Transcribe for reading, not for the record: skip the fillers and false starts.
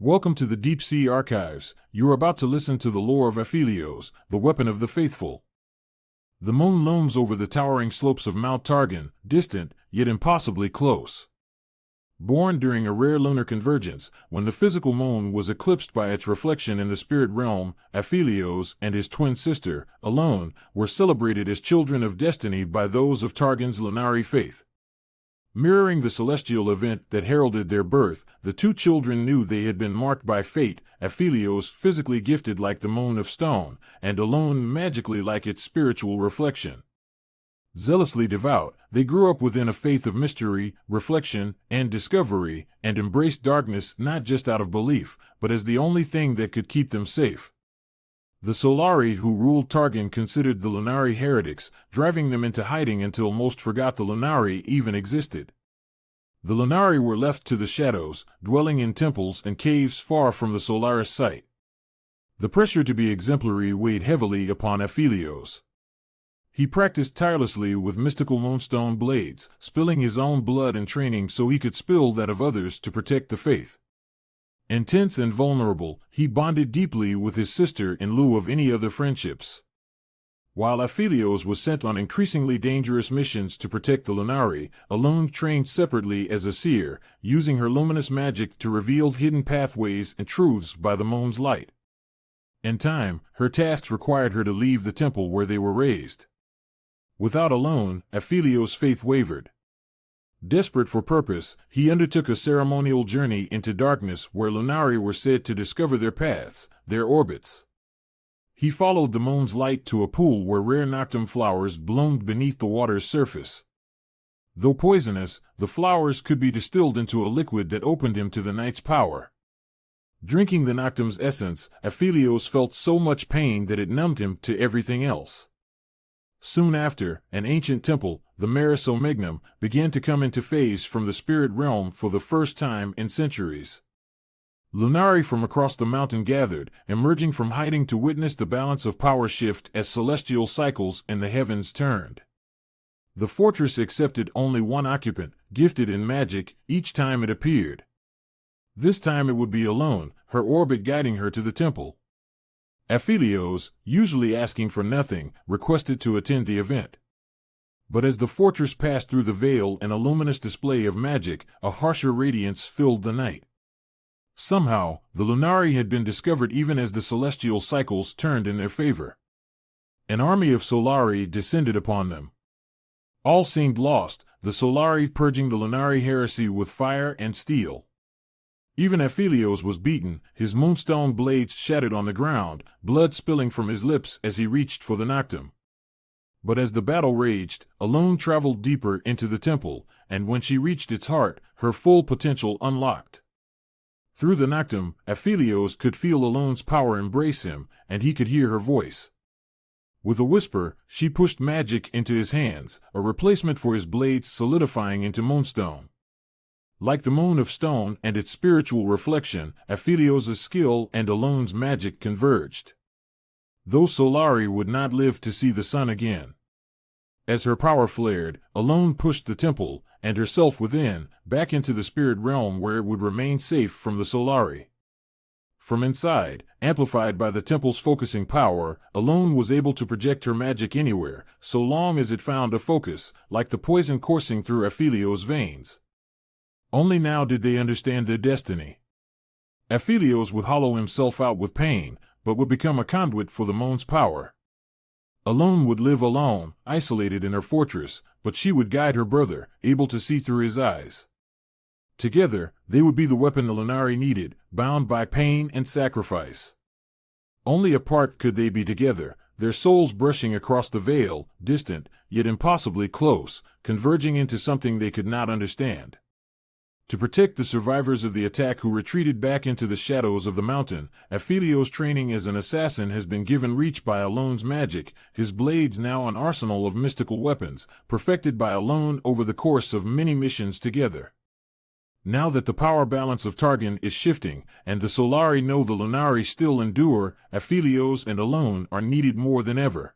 Welcome to the Deep Sea Archives. You are about to listen to the lore of Aphelios, the weapon of the faithful. The moon looms over the towering slopes of Mount Targon, distant, yet impossibly close. Born during a rare lunar convergence, when the physical moon was eclipsed by its reflection in the spirit realm, Aphelios and his twin sister, Alune, were celebrated as children of destiny by those of Targon's lunary faith. Mirroring the celestial event that heralded their birth, the two children knew they had been marked by fate, Aphelios physically gifted like the moon of stone, and Alune magically like its spiritual reflection. Zealously devout, they grew up within a faith of mystery, reflection, and discovery, and embraced darkness not just out of belief, but as the only thing that could keep them safe. The Solari who ruled Targon considered the Lunari heretics, driving them into hiding until most forgot the Lunari even existed. The Lunari were left to the shadows, dwelling in temples and caves far from the Solaris sight. The pressure to be exemplary weighed heavily upon Aphelios. He practiced tirelessly with mystical moonstone blades, spilling his own blood in training so he could spill that of others to protect the faith. Intense and vulnerable, he bonded deeply with his sister in lieu of any other friendships. While Aphelios was sent on increasingly dangerous missions to protect the Lunari, Alune trained separately as a seer, using her luminous magic to reveal hidden pathways and truths by the moon's light. In time, her tasks required her to leave the temple where they were raised. Without Alune, Aphelios' faith wavered. Desperate for purpose, he undertook a ceremonial journey into darkness where Lunari were said to discover their paths, their orbits. He followed the moon's light to a pool where rare noctum flowers bloomed beneath the water's surface. Though poisonous, the flowers could be distilled into a liquid that opened him to the night's power. Drinking the noctum's essence, Aphelios felt so much pain that it numbed him to everything else. Soon after, an ancient temple, the Maris Omignum, began to come into phase from the spirit realm for the first time in centuries. Lunari from across the mountain gathered, emerging from hiding to witness the balance of power shift as celestial cycles in the heavens turned. The fortress accepted only one occupant, gifted in magic, each time it appeared. This time it would be Alune, her orbit guiding her to the temple. Aphelios, usually asking for nothing, requested to attend the event. But as the fortress passed through the veil in a luminous display of magic, a harsher radiance filled the night. Somehow, the Lunari had been discovered even as the celestial cycles turned in their favor. An army of Solari descended upon them. All seemed lost, the Solari purging the Lunari heresy with fire and steel. Even Aphelios was beaten, his moonstone blades shattered on the ground, blood spilling from his lips as he reached for the noctum. But as the battle raged, Alune traveled deeper into the temple, and when she reached its heart, her full potential unlocked. Through the noctum, Aphelios could feel Alune's power embrace him, and he could hear her voice. With a whisper, she pushed magic into his hands, a replacement for his blades solidifying into moonstone. Like the moon of stone and its spiritual reflection, Aphelios' skill and Alune's magic converged. Those Solari would not live to see the sun again. As her power flared, Alune pushed the temple, and herself within, back into the spirit realm where it would remain safe from the Solari. From inside, amplified by the temple's focusing power, Alune was able to project her magic anywhere, so long as it found a focus, like the poison coursing through Aphelios' veins. Only now did they understand their destiny. Aphelios would hollow himself out with pain, but would become a conduit for the moon's power. Alune would live alone, isolated in her fortress, but she would guide her brother, able to see through his eyes. Together, they would be the weapon the Lunari needed, bound by pain and sacrifice. Only apart could they be together, their souls brushing across the veil, distant, yet impossibly close, converging into something they could not understand. To protect the survivors of the attack who retreated back into the shadows of the mountain, Aphelios' training as an assassin has been given reach by Alune's magic, his blades now an arsenal of mystical weapons, perfected by Alune over the course of many missions together. Now that the power balance of Targon is shifting, and the Solari know the Lunari still endure, Aphelios and Alune are needed more than ever.